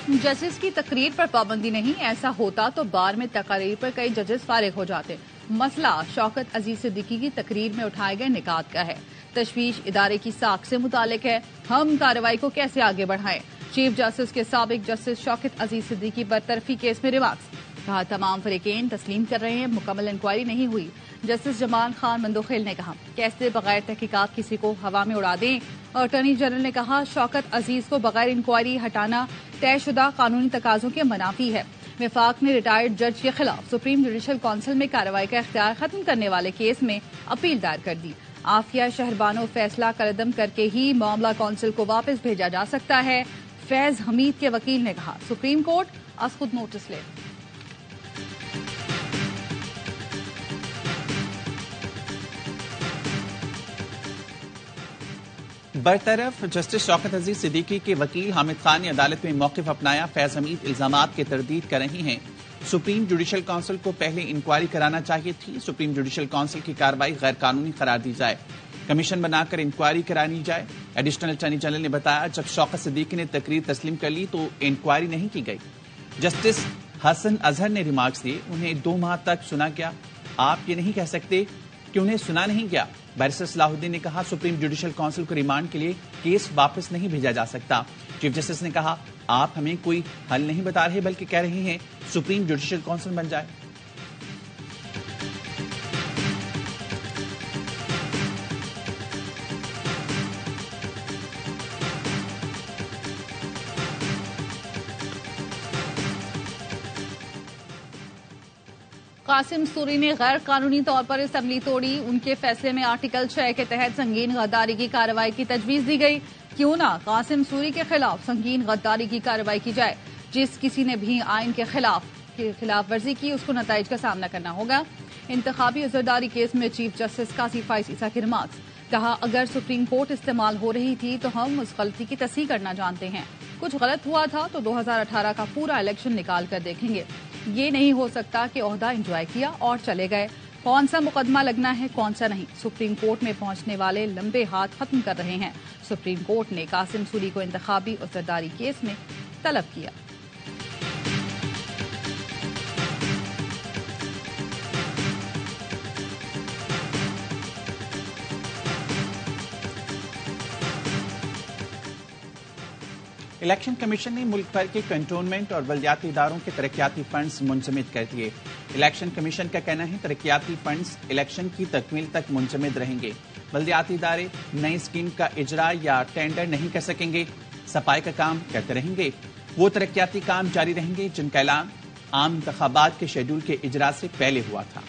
जजेस की तकरीर पर पाबंदी नहीं, ऐसा होता तो बार में तकरीर पर कई जजेस फारिग हो जाते। मसला शौकत अजीज सिद्दीकी की तकरीर में उठाए गए निकात का है। तशवीश इदारे की साख से मुतालिक है। हम कार्रवाई को कैसे आगे बढ़ाएं? चीफ जस्टिस के साबिक जस्टिस शौकत अजीज सिद्दीकी बरतरफी केस में रिमार्क्स। कहा तमाम फरीकेन तस्लीम कर रहे हैं, मुकम्मल इंक्वायरी नहीं हुई। जस्टिस जमाल खान मंदोखेल ने कहा कैसे बगैर तहकीकात किसी को हवा में उड़ा दें। अटॉर्नी जनरल ने कहा शौकत अजीज को बगैर इंक्वायरी हटाना तयशुदा कानूनी तकाजों के मनाफी है। विफाक ने रिटायर्ड जज के खिलाफ सुप्रीम जुडिशल काउंसिल में कार्रवाई का इख्तियार खत्म करने वाले केस में अपील दायर कर दी। आफिया शहरबानो फैसला कलदम करके ही मामला काउंसिल को वापस भेजा जा सकता है। फैज हमीद के वकील ने कहा सुप्रीम कोर्ट आज खुद नोटिस ले। बरतरफ जस्टिस शौकत अजीज सिद्दीकी के वकील हामिद खान ने अदालत में मौक़िफ़ अपनाया। फैज हमीद इल्जामात की तरदीद कर रही हैं। सुप्रीम जुडिशल काउंसिल को पहले इंक्वायरी कराना चाहिए थी। सुप्रीम जुडिशल काउंसिल की कार्रवाई गैर कानूनी करार दी जाए, कमीशन बनाकर इंक्वायरी करानी जाए। एडिशनल अटॉर्नी जनरल ने बताया जब शौकत सिद्दीकी ने तकरीर तस्लीम कर ली तो इंक्वायरी नहीं की गई। जस्टिस हसन अजहर ने रिमार्क्स दिए उन्हें 2 माह तक सुना गया। आप ये नहीं कह सकते कि उन्हें सुना नहीं गया। बैरिस्टर सलाहुद्दीन ने कहा सुप्रीम जुडिशल काउंसिल को रिमांड के लिए केस वापस नहीं भेजा जा सकता। चीफ जस्टिस ने कहा आप हमें कोई हल नहीं बता रहे बल्कि कह रहे हैं सुप्रीम जुडिशल काउंसिल बन जाए। कासिम सूरी ने गैर कानूनी तौर पर असम्बली तोड़ी। उनके फैसले में आर्टिकल 6 के तहत संगीन गद्दारी की कार्रवाई की तजवीज दी गई। क्यों ना कासिम सूरी के खिलाफ संगीन गद्दारी की कार्रवाई की जाए। जिस किसी ने भी आइन के खिलाफ वर्जी की उसको नताइज का सामना करना होगा। इंतखाबी उज़रदारी केस में चीफ जस्टिस काजी फाइज ईसा के रिमार्क्स। कहा अगर सुप्रीम कोर्ट इस्तेमाल हो रही थी तो हम उस गलती की तस्हीह करना जानते हैं। कुछ गलत हुआ था तो 2018 का पूरा इलेक्शन निकाल कर देखेंगे। ये नहीं हो सकता कि ओहदा एंजॉय किया और चले गए। कौन सा मुकदमा लगना है कौन सा नहीं, सुप्रीम कोर्ट में पहुंचने वाले लंबे हाथ खत्म कर रहे हैं। सुप्रीम कोर्ट ने कासिम सूरी को इंतखाबी उज़रदारी केस में तलब किया। इलेक्शन कमीशन ने मुल्क भर के कंटोनमेंट और बल्दियाती इदारों के तरक्याती फंड्स मुंजमद कर दिए। इलेक्शन कमीशन का कहना है तरक्याती फंड्स इलेक्शन की तकमील तक मुंजमद रहेंगे। बल्दियाती इदारे नई स्कीम का इजरा या टेंडर नहीं कर सकेंगे। सफाई का काम करते रहेंगे। वो तरक्याती काम जारी रहेंगे जिनका ऐलान आम इंतखाबात के शेड्यूल के इजरा से पहले हुआ था।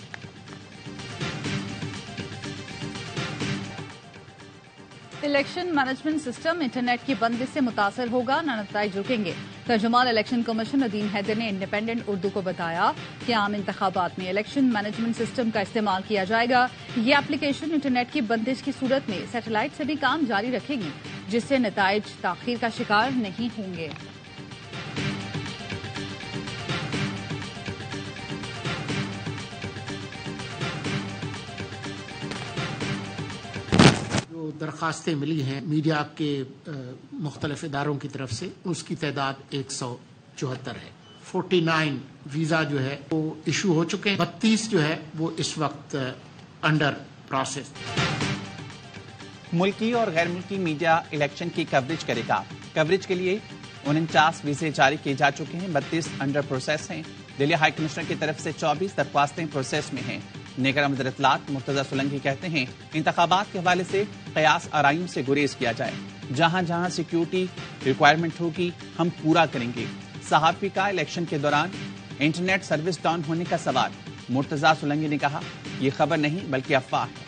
इलेक्शन मैनेजमेंट सिस्टम इंटरनेट की बंदी से मुतासर होगा, न नताइज रुकेंगे। तर्जुमान इलेक्शन कमीशन नदीम हैदर ने इंडिपेंडेंट उर्दू को बताया कि आम इंतखाबात में इलेक्शन मैनेजमेंट सिस्टम का इस्तेमाल किया जाएगा। ये एप्लीकेशन इंटरनेट की बंदिश की सूरत में सैटेलाइट से भी काम जारी रखेगी, जिससे नताइज ताखीर का शिकार नहीं होंगे। दरखास्तें मिली हैं मीडिया के मुख्तलिफ इदारों की तरफ से, उसकी तादाद 174 है। 49 वीज़ा जो है वो इशू हो चुके हैं। 32 जो है वो इस वक्त अंडर प्रोसेस। मुल्की और गैर मुल्की मीडिया इलेक्शन की कवरेज करेगा। कवरेज के लिए 49 वीजे जारी किए जा चुके हैं। 32 अंडर प्रोसेस हैं। दिल्ली हाई कमिश्नर की तरफ से 24 दरख्वास्तें प्रोसेस में हैं। नेगर मुदरतलात मुर्तजा सोलंकी कहते हैं इंतखाबात के हवाले से कयास आराइयों से गुरेज किया जाए। जहां जहां सिक्योरिटी रिक्वायरमेंट होगी हम पूरा करेंगे। सहाफी का इलेक्शन के दौरान इंटरनेट सर्विस डाउन होने का सवाल, मुर्तजा सोलंकी ने कहा यह खबर नहीं बल्कि अफवाह है।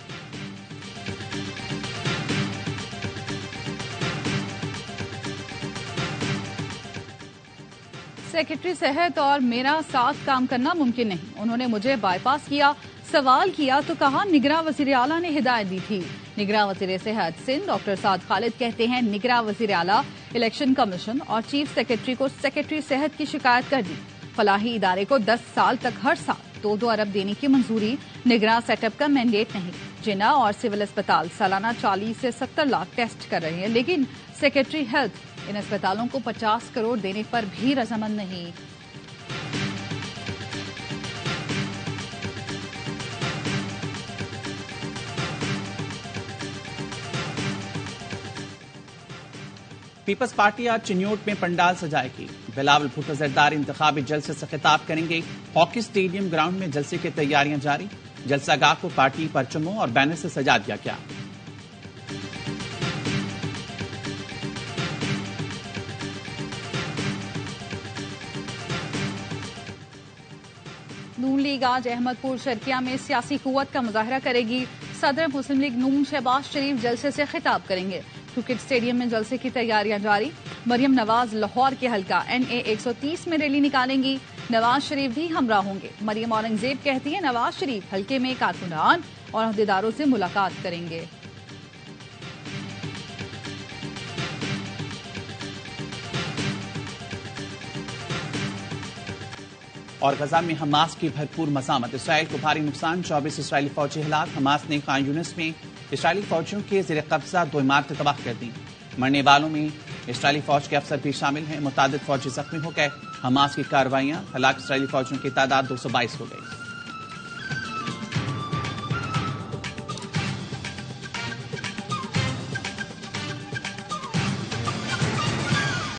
सेक्रेटरी सेहत और मेरा साथ काम करना मुमकिन नहीं। उन्होंने मुझे बाईपास किया, सवाल किया तो कहा निगरां वज़ीर आला ने हिदायत दी थी। निगरां वज़ीर सेहत सिंध डॉक्टर साद खालिद कहते हैं निगरां वज़ीर आला इलेक्शन कमीशन और चीफ सेक्रेटरी को सेक्रेटरी सेहत की शिकायत कर दी। फलाही इदारे को 10 साल तक हर साल 2-2 अरब देने की मंजूरी, निगरां सेटअप का मैंडेट नहीं। जिना और सिविल अस्पताल सालाना 40 से 70 लाख टेस्ट कर रहे हैं, लेकिन सेक्रेटरी हेल्थ ان اسپتالوں کو 50 کروڑ دینے پر بھی رضامند نہیں۔ پیپلز پارٹی آج چنیوٹ میں پنڈال سجائے گی۔ بلاول بھٹو زرداری انتخابی جلسے سے خطاب کریں گے۔ ہاکی اسٹیڈیم گراؤنڈ میں جلسے کی تیاریاں جاری، جلسہ گاہ کو پارٹی پرچموں اور بینر سے سجا دیا گیا۔ نون لیگ آج احمد پور شرقیہ میں سیاسی قوت کا مظاہرہ کرے گی۔ صدر مسلم لیگ نون شہباز شریف جلسے سے خطاب کریں گے۔ کرکٹ اسٹیڈیم میں جلسے کی تیاریاں جاری، مریم نواز لاہور کے حلقہ NA 130 میں ریلی نکالیں گی۔ نواز شریف بھی ہمراہ ہوں گے۔ مریم اورنگزیب کہتی ہیں نواز شریف حلقے میں کارکنان اور عہدیداروں سے ملاقات کریں گے۔ اور غزہ میں حماس کی بھرپور مزاحمت، اسرائیل کو بھاری نقصان، 24 اسرائیلی فوجی ہلاک۔ حماس نے خان یونس میں اسرائیلی فوجیوں کے زیر قبضہ 2 عمارتیں تباہ کر دیں۔ مرنے والوں میں اسرائیلی فوج کے افسر بھی شامل ہیں، متعدد فوجی زخمی ہو گئے۔ حماس کی کارروائیاں، ہلاک اسرائیلی فوجیوں کی تعداد 222 ہو گئی۔